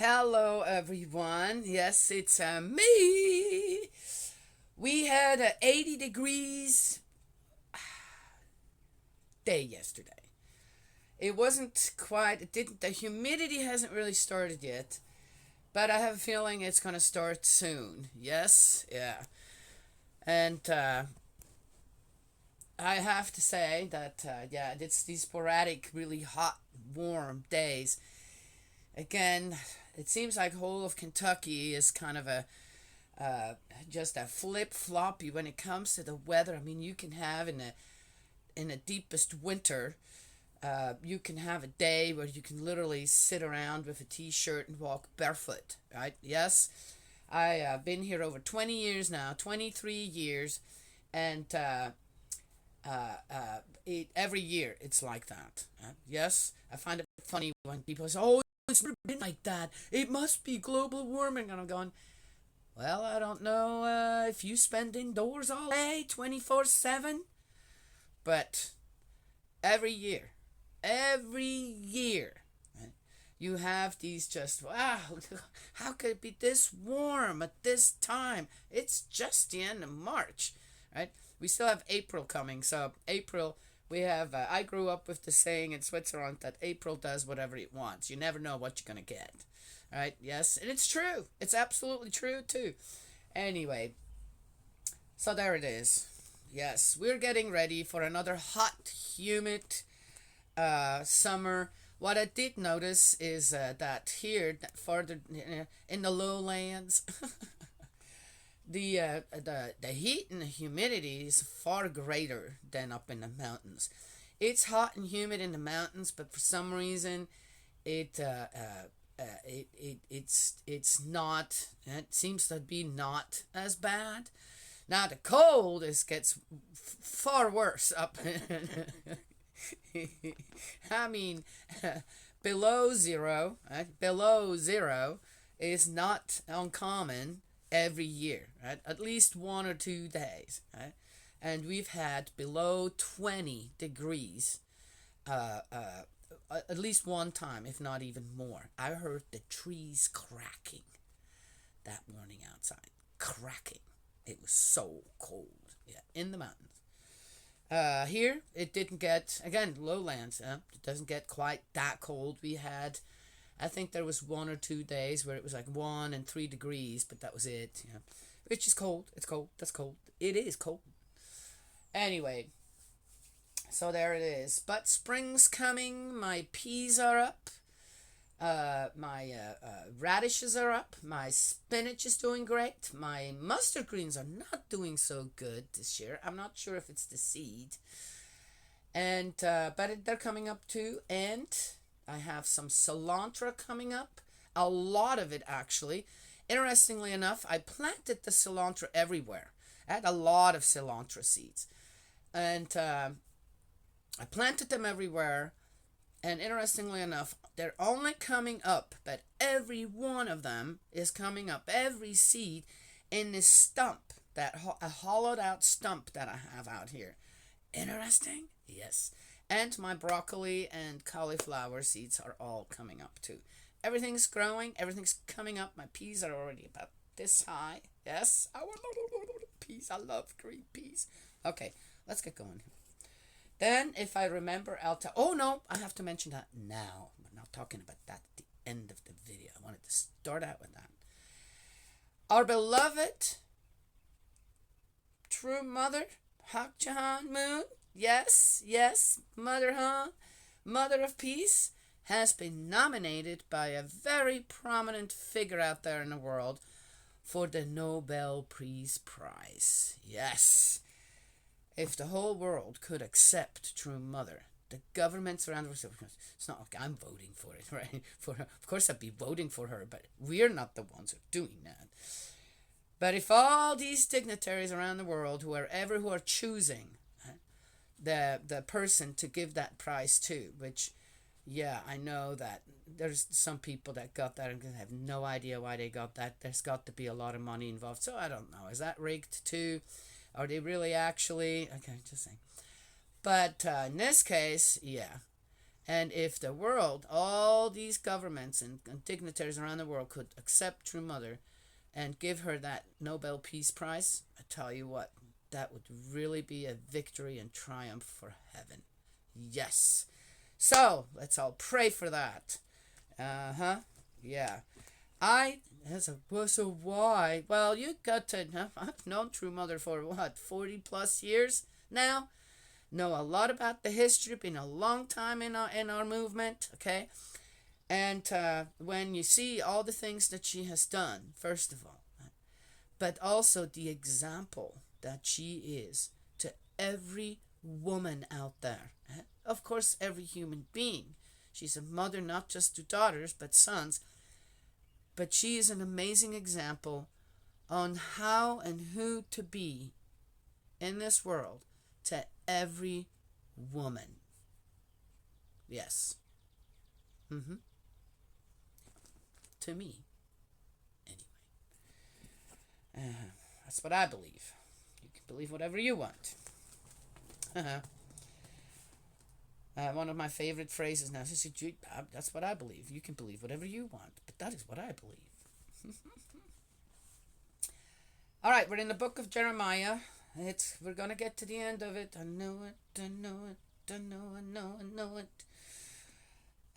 Hello, everyone. Yes, it's me. We had a 80 degrees day yesterday. It wasn't quite, it didn't, the humidity hasn't really started yet, but I have a feeling it's going to start soon. Yes, yeah. And I have to say that, yeah, it's these sporadic, really hot, warm days. Again, it seems like whole of Kentucky is kind of a uh, just a flip floppy when it comes to the weather. I mean, you can have in the deepest winter, you can have a day where you can literally sit around with a t-shirt and walk barefoot. Right? Yes, I've been here over 20 years now, 23 years, and every year it's like that. Yes, I find it funny when people say, "Oh, it's never been like that. It must be global warming," and I'm going, well, I don't know if you spend indoors all day, 24/7, but every year, every year, right, you have these just, wow, how could it be this warm at this time? It's just the end of March, right? We still have April coming, so April, we have, I grew up with the saying in Switzerland that April does whatever it wants. You never know what you're going to get. Right? Yes, and it's true. It's absolutely true too. Anyway, so there it is. Yes, we're getting ready for another hot, humid summer. What I did notice is that here, farther in the lowlands, the heat and the humidity is far greater than up in the mountains. It's hot and humid in the mountains, but for some reason, it it's not. It seems to be not as bad. Now the cold is gets far worse up. I mean, below zero, right? Below zero is not uncommon every year, right? At least 1 or 2 days, right? And we've had below 20 degrees at least one time, if not even more. I heard the trees cracking that morning outside. Cracking. It was so cold. Yeah, in the mountains. Here, it didn't get, again, lowlands. It doesn't get quite that cold. We had, I think there was 1 or 2 days where it was like 1 and 3 degrees, but that was it. Yeah. Which is cold. It's cold. That's cold. It is cold. Anyway, so there it is. But spring's coming. My peas are up. My radishes are up. My spinach is doing great. My mustard greens are not doing so good this year. I'm not sure if it's the seed. And but they're coming up too. And I have some cilantro coming up. A lot of it actually. Interestingly enough, I planted the cilantro everywhere. I had a lot of cilantro seeds, and I planted them everywhere. And interestingly enough, they're only coming up, but every one of them is coming up, every seed in this stump, a hollowed out stump that I have out here. Interesting? Yes. And my broccoli and cauliflower seeds are all coming up too. Everything's growing, everything's coming up. My peas are already about this high. Yes, I want peas. I love green peas. Okay, let's get going. Then, if I remember, I'll tell. Oh no, I have to mention that now. I'm not talking about that at the end of the video. I wanted to start out with that. Our beloved true mother, Hak Jahan Moon, yes, yes, Mother Han, Mother of Peace, has been nominated by a very prominent figure out there in the world for the Nobel Peace Prize. Yes. If the whole world could accept True Mother, the governments around the world, it's not like I'm voting for it, right? Of course I'd be voting for her, but we're not the ones who are doing that. But if all these dignitaries around the world, who are choosing the person to give that prize to, which, yeah, I know that there's some people that got that and have no idea why they got that. There's got to be a lot of money involved, so I don't know. Is that rigged too? Are they really actually? Okay, just saying. But in this case, yeah. And if the world, all these governments and dignitaries around the world could accept True Mother and give her that Nobel Peace Prize, I tell you what, that would really be a victory and triumph for heaven. Yes. So let's all pray for that. Yeah. I as a so why? Well, you got to. I've known True Mother for what 40+ years now. Know a lot about the history. Been a long time in our movement. Okay, and when you see all the things that she has done, first of all, but also the example that she is to every woman out there. Of course, every human being. She's a mother not just to daughters, but sons. But she is an amazing example on how and who to be in this world to every woman. Yes. Mm-hmm. To me. Anyway. That's what I believe. You can believe whatever you want. One of my favorite phrases now is, that's what I believe. You can believe whatever you want, but that is what I believe. All right, we're in the book of Jeremiah. We're going to get to the end of it. I know it, I know it, I know it.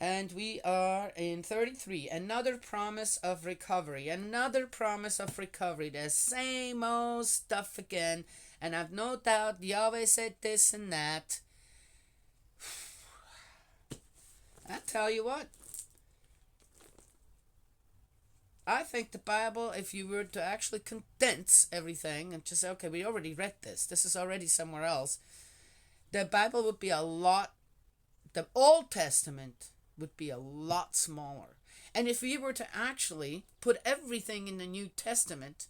And we are in 33. Another promise of recovery. Another promise of recovery. The same old stuff again. And I've no doubt Yahweh said this and that. I tell you what, I think the Bible, if you were to actually condense everything and just say, okay, we already read this, this is already somewhere else, the Bible would be the Old Testament would be a lot smaller. And if we were to actually put everything in the New Testament,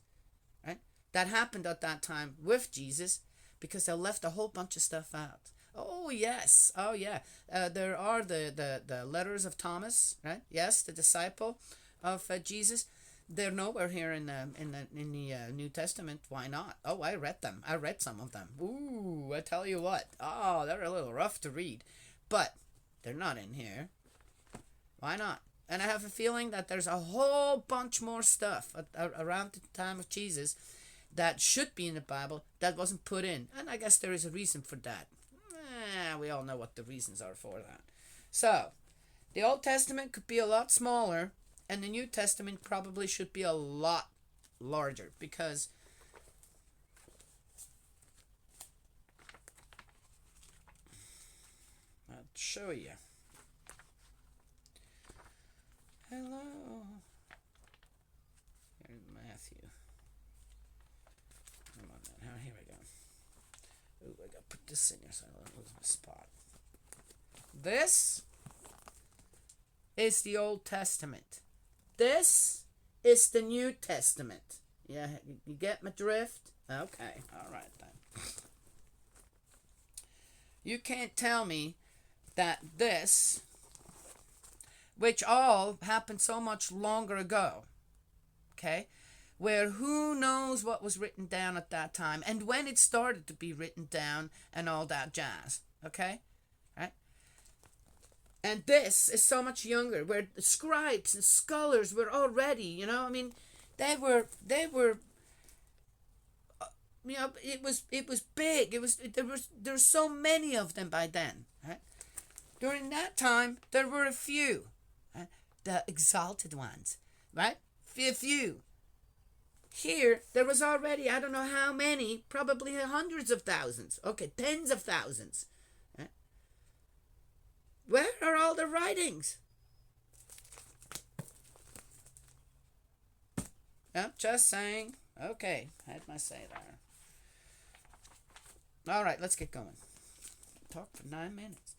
right, that happened at that time with Jesus, because they left a whole bunch of stuff out. Oh yes, oh yeah. There are the letters of Thomas, right? Yes, the disciple of Jesus. They're nowhere here in the New Testament. Why not? Oh, I read them. I read some of them. Ooh, I tell you what. Oh, they're a little rough to read, but they're not in here. Why not? And I have a feeling that there's a whole bunch more stuff around the time of Jesus that should be in the Bible that wasn't put in, and I guess there is a reason for that. We all know what the reasons are for that. So, the Old Testament could be a lot smaller, and the New Testament probably should be a lot larger, because I'll show you. Hello. Here's Matthew. Come on now. Here we go. Ooh, I gotta put this in here so I don't lose my spot. This is the Old Testament. This is the New Testament. Yeah, you get my drift? Okay, alright then. You can't tell me that this, which all happened so much longer ago, okay, where who knows what was written down at that time and when it started to be written down and all that jazz, okay, right? And this is so much younger, where the scribes and scholars were already, I mean, they were, it was big. There's so many of them by then, right? During that time, there were a few, right? The exalted ones, right? A few. Here, there was already, I don't know how many, probably hundreds of thousands. Okay, tens of thousands. Right? Where are all the writings? Yep, just saying. Okay, had my say there. All right, let's get going. Talk for 9 minutes.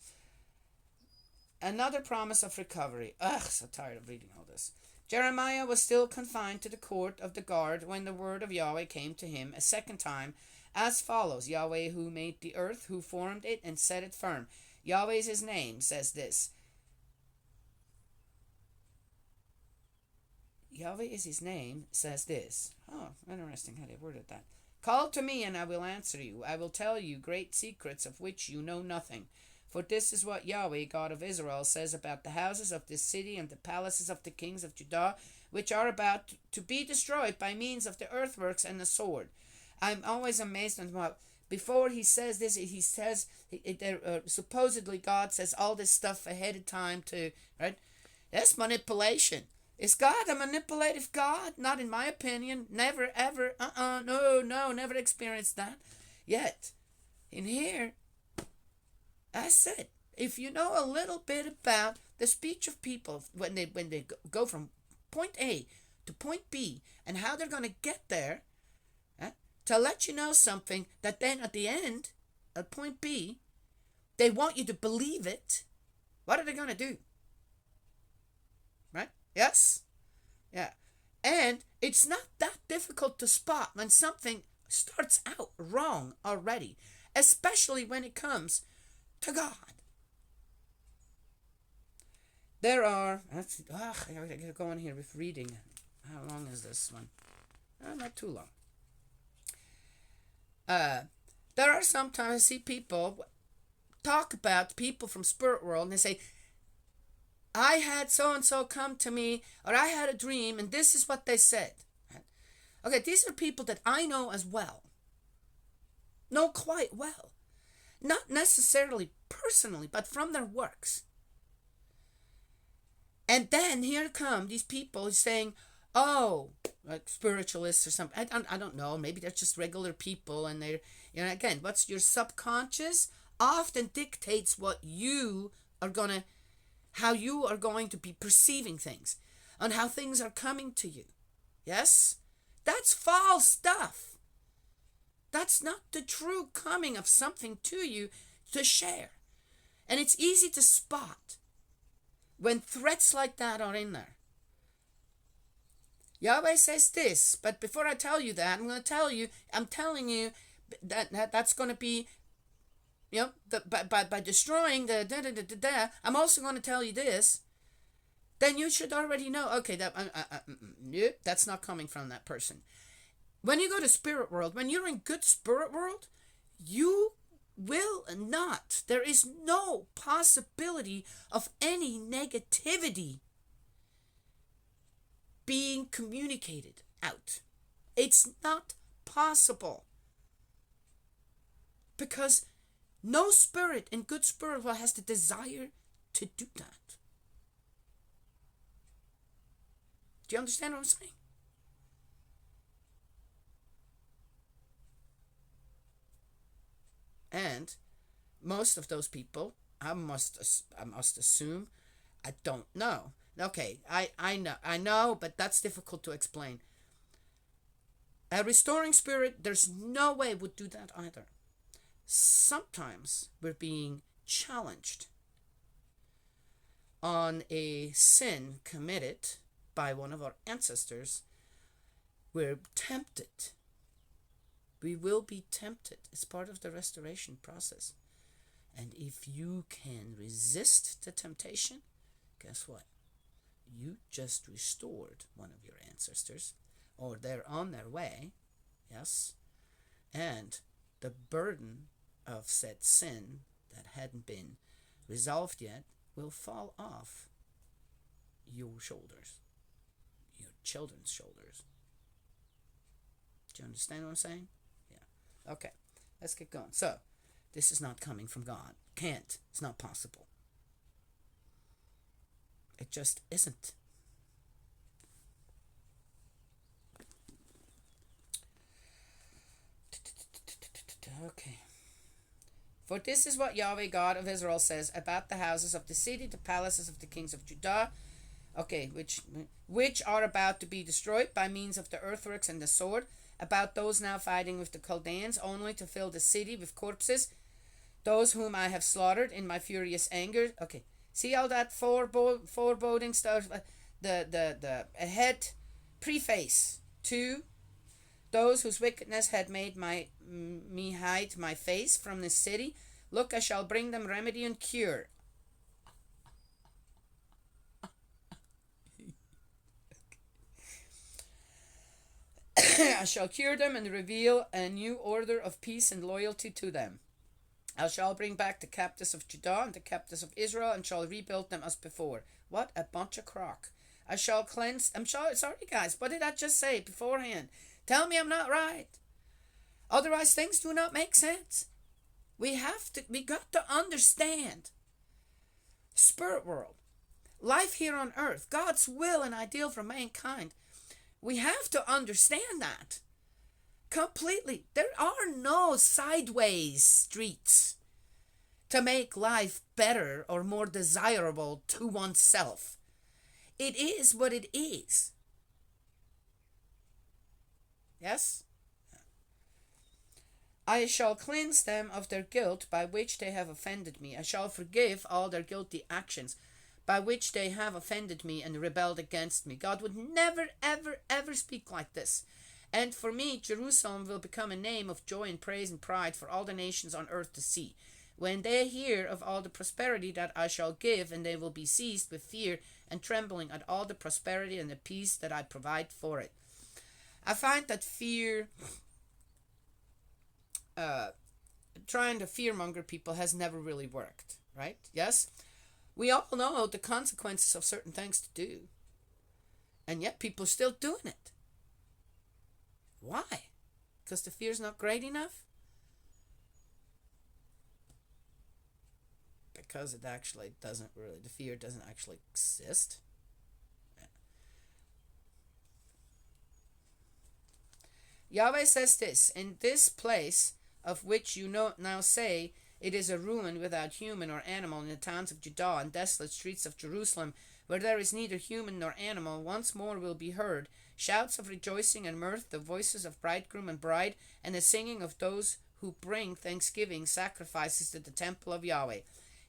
Another promise of recovery. Ugh, so tired of reading all this. Jeremiah was still confined to the court of the guard when the word of Yahweh came to him a second time, as follows: Yahweh, who made the earth, who formed it and set it firm. Yahweh is his name, says this. Yahweh is his name, says this. Oh, interesting how they worded that. Call to me, and I will answer you. I will tell you great secrets of which you know nothing. For this is what Yahweh, God of Israel, says about the houses of this city and the palaces of the kings of Judah, which are about to be destroyed by means of the earthworks and the sword. I'm always amazed at what, before he says this, he says, supposedly God says all this stuff ahead of time to, right? That's manipulation. Is God a manipulative God? Not in my opinion. Never, ever, no, never experienced that. Yet, in here, I said, if you know a little bit about the speech of people when they go from point A to point B and how they're going to get there, to let you know something that then at the end, at point B, they want you to believe it, what are they going to do? Right? Yes? Yeah. And it's not that difficult to spot when something starts out wrong already, especially when it comes to God. There are, I gotta go on here with reading. How long is this one? Not too long. There are sometimes I see people talk about people from spirit world and they say, I had so and so come to me, or I had a dream and this is what they said. Okay, these are people that I know as well. Know quite well. Not necessarily personally, but from their works. And then here come these people saying, oh, like spiritualists or something. I don't know. Maybe they're just regular people, and they're, again, what's your subconscious often dictates what you are gonna, how you are going to be perceiving things, and how things are coming to you. Yes, that's false stuff. That's not the true coming of something to you to share, and it's easy to spot when threats like that are in there. Yahweh says this, but before I tell you that, I'm telling you that's going to be, by destroying the I'm also going to tell you this. Then you should already know, okay, nope, that's not coming from that person. When you go to spirit world, when you're in good spirit world, you will not. There is no possibility of any negativity being communicated out. It's not possible. Because no spirit in good spirit world has the desire to do that. Do you understand what I'm saying? And most of those people, I must assume, I don't know. Okay, I know, but that's difficult to explain. A restoring spirit, there's no way would do that either. Sometimes we're being challenged on a sin committed by one of our ancestors. We're tempted. We will be tempted. It's part of the restoration process. And if you can resist the temptation, guess what? You just restored one of your ancestors, or they're on their way, yes? And the burden of said sin that hadn't been resolved yet will fall off your shoulders, your children's shoulders. Do you understand what I'm saying? Yeah. Okay, let's get going. So, this is not coming from God. Can't. It's not possible. It just isn't. Okay. For this is what Yahweh, God of Israel, says about the houses of the city, the palaces of the kings of Judah, okay, which are about to be destroyed by means of the earthworks and the sword, about those now fighting with the Chaldeans, only to fill the city with corpses, those whom I have slaughtered in my furious anger. Okay, see all that foreboding stuff, the ahead preface to those whose wickedness had made me hide my face from this city. Look, I shall bring them remedy and cure. I shall cure them and reveal a new order of peace and loyalty to them. I shall bring back the captives of Judah and the captives of Israel, and shall rebuild them as before. What a bunch of crock. I shall cleanse. I'm sorry, guys. What did I just say beforehand? Tell me I'm not right. Otherwise, things do not make sense. We got to understand spirit world, life here on earth, God's will and ideal for mankind. We have to understand that completely. There are no sideways streets to make life better or more desirable to oneself. It is what it is. Yes? I shall cleanse them of their guilt by which they have offended me. I shall forgive all their guilty actions by which they have offended me and rebelled against me. God would never, ever, ever speak like this. And for me, Jerusalem will become a name of joy and praise and pride for all the nations on earth to see. When they hear of all the prosperity that I shall give, and they will be seized with fear and trembling at all the prosperity and the peace that I provide for it. I find that fear, trying to fearmonger people has never really worked, right? Yes? We all know the consequences of certain things to do, and yet people are still doing it. Why? Because the fear's not great enough? Because it actually doesn't really, the fear doesn't actually exist. Yahweh says this, in this place of which you now say, it is a ruin without human or animal, in the towns of Judah and desolate streets of Jerusalem, where there is neither human nor animal, once more will be heard shouts of rejoicing and mirth, the voices of bridegroom and bride, and the singing of those who bring thanksgiving sacrifices to the temple of Yahweh.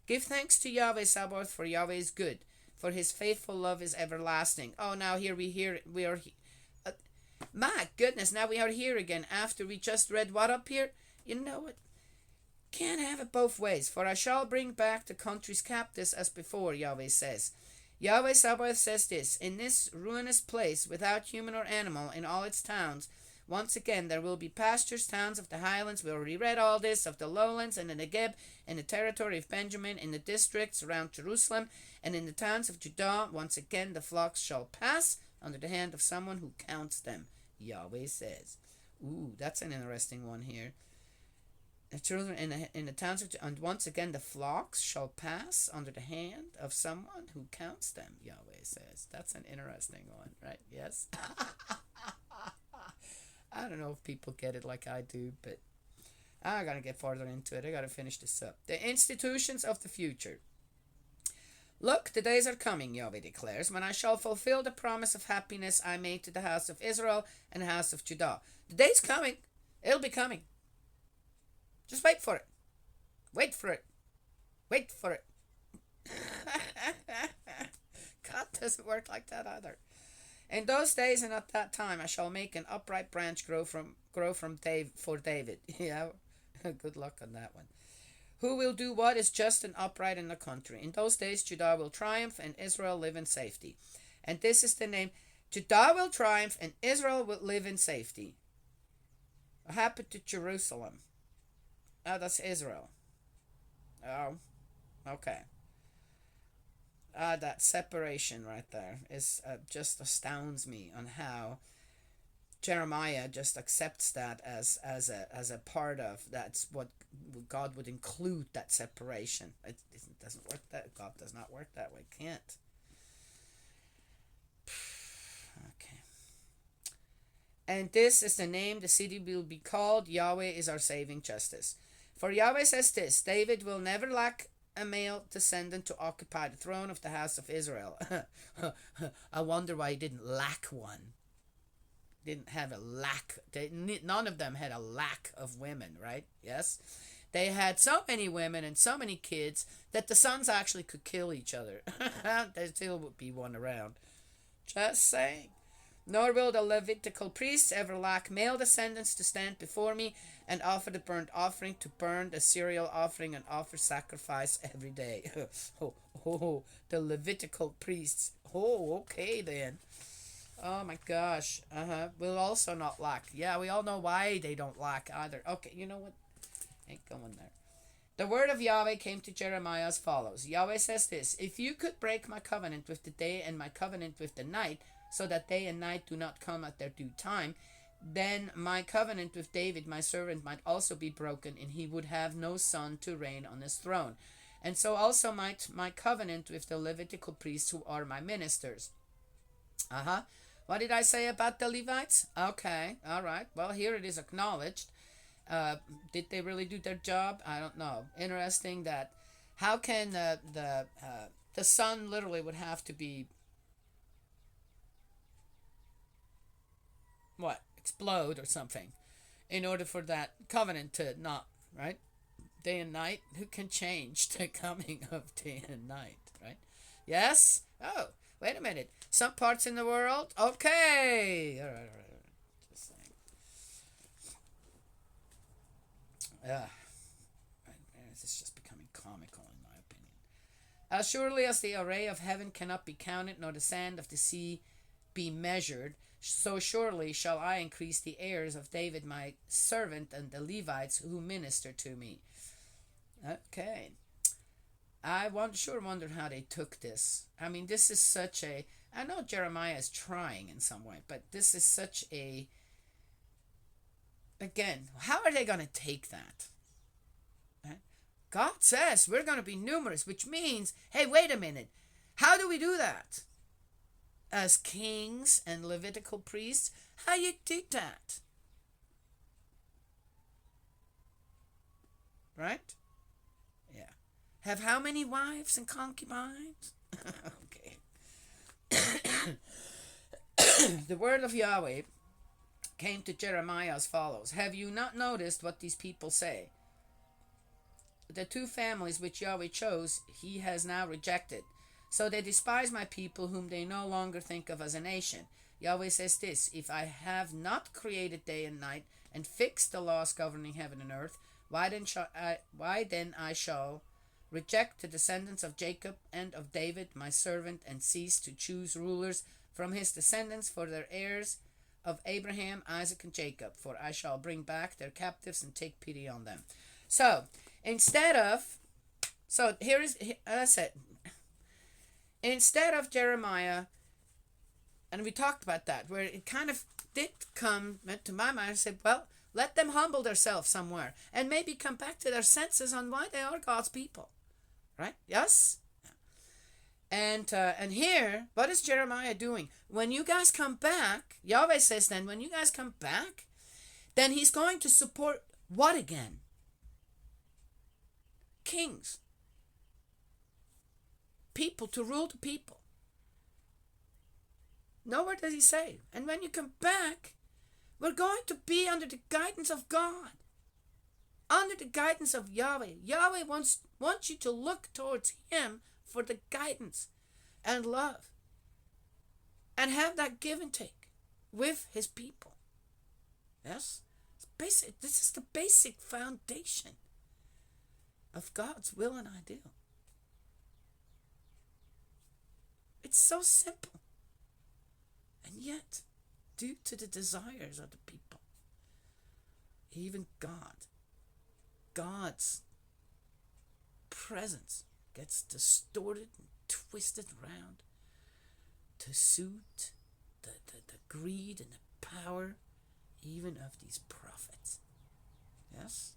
Give thanks to Yahweh Sabaoth, for Yahweh is good, for his faithful love is everlasting. Oh, now here we are. My goodness, now we are here again after we just read what up here? You know what? Can't have it both ways, for I shall bring back the country's captives as before, Yahweh says. Yahweh Sabaoth says this, in this ruinous place, without human or animal, in all its towns, once again there will be pastures, towns of the highlands, we already read all this, of the lowlands, and the Negeb, in the territory of Benjamin, in the districts around Jerusalem, and in the towns of Judah, once again the flocks shall pass under the hand of someone who counts them, Yahweh says. Ooh, that's an interesting one here. The children in the towns of, and once again the flocks shall pass under the hand of someone who counts them, Yahweh says. That's an interesting one, right? Yes. I don't know if people get it like I do, but I gotta get further into it. I gotta finish this up. The institutions of the future. Look, the days are coming, Yahweh declares, when I shall fulfill the promise of happiness I made to the house of Israel and the house of Judah. The day's coming. It'll be coming. Just wait for it. Wait for it. Wait for it. God doesn't work like that either. In those days and at that time I shall make an upright branch grow from for David. Yeah, good luck on that one. Who will do what is just and upright in the country. In those days Judah will triumph and Israel live in safety. And this is the name. Judah will triumph and Israel will live in safety. What happened to Jerusalem? Oh, that's Israel. Oh, okay. That separation right there is just astounds me on how Jeremiah just accepts that as a part of that's what God would include, that separation. It doesn't work that God does not work that way. Can't. Okay. And this is the name the city will be called. Yahweh is our saving justice. For Yahweh says this, David will never lack a male descendant to occupy the throne of the house of Israel. I wonder why he didn't lack one. Didn't have a lack. None of them had a lack of women, right? Yes? They had so many women and so many kids that the sons actually could kill each other. There still would be one around. Just saying. Nor will the Levitical priests ever lack male descendants to stand before me and offer the burnt offering, to burn the cereal offering, and offer sacrifice every day. The Levitical priests. Oh, okay then. Oh my gosh. Will also not lack. Yeah, we all know why they don't lack either. Okay, you know what? Ain't going there. The word of Yahweh came to Jeremiah as follows. Yahweh says this: if you could break my covenant with the day and my covenant with the night, so that day and night do not come at their due time, then my covenant with David, my servant, might also be broken, and he would have no son to reign on his throne. And so also might my covenant with the Levitical priests who are my ministers. What did I say about the Levites? Okay, all right. Well, here it is acknowledged. Did they really do their job? I don't know. Interesting that how can the sun literally would have to be what, explode or something in order for that covenant to not, right? Day and night. Who can change the coming of day and night, right? Yes. Oh, wait a minute. Some parts in the world. Okay. All right. Just saying. This is just becoming comical in my opinion. As surely as the array of heaven cannot be counted, nor the sand of the sea be measured, so surely shall I increase the heirs of David my servant and the Levites who minister to me. Okay. I wonder how they took this. I mean, this is such a... I know Jeremiah is trying in some way, but this is such a... Again, how are they going to take that? Right? God says we're going to be numerous, which means, hey, wait a minute. How do we do that? As kings and Levitical priests, how you do that? Right? Yeah. Have how many wives and concubines? Okay. The word of Yahweh came to Jeremiah as follows. Have you not noticed what these people say? The two families which Yahweh chose, he has now rejected. So they despise my people, whom they no longer think of as a nation. Yahweh says this: if I have not created day and night, and fixed the laws governing heaven and earth, why then I shall reject the descendants of Jacob and of David my servant, and cease to choose rulers from his descendants for their heirs of Abraham, Isaac, and Jacob, for I shall bring back their captives and take pity on them. So here is, as I said, instead of Jeremiah, and we talked about that, where it kind of did come to my mind, I said, well, let them humble themselves somewhere and maybe come back to their senses on why they are God's people. Right? Yes? And here, what is Jeremiah doing? When you guys come back, Yahweh says then, when you guys come back, then he's going to support what again? Kings. People, to rule the people. Nowhere does he say. And when you come back, we're going to be under the guidance of God. Under the guidance of Yahweh. Yahweh wants you to look towards him for the guidance and love. And have that give and take with his people. Yes? It's basic. This is the basic foundation of God's will and ideal. It's so simple. And yet, due to the desires of the people, even God's presence gets distorted and twisted around to suit the greed and the power even of these prophets. Yes?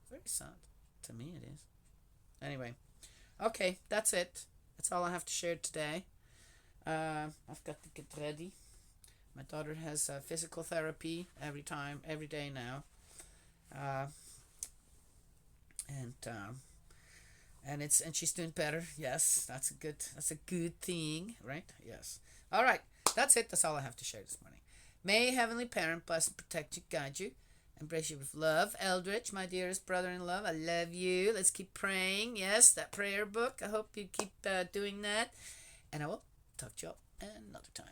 Very sad. To me it is. Anyway. Okay, that's it. That's all I have to share today. I've got to get ready. My daughter has physical therapy every day now. And she's doing better. Yes, that's a good thing, right? Yes. All right, that's it. That's all I have to share this morning. May Heavenly Parent bless and protect you, guide you, embrace you with love. Eldridge, my dearest brother in love, I love you. Let's keep praying. Yes, that prayer book. I hope you keep doing that. And I will talk to you all another time.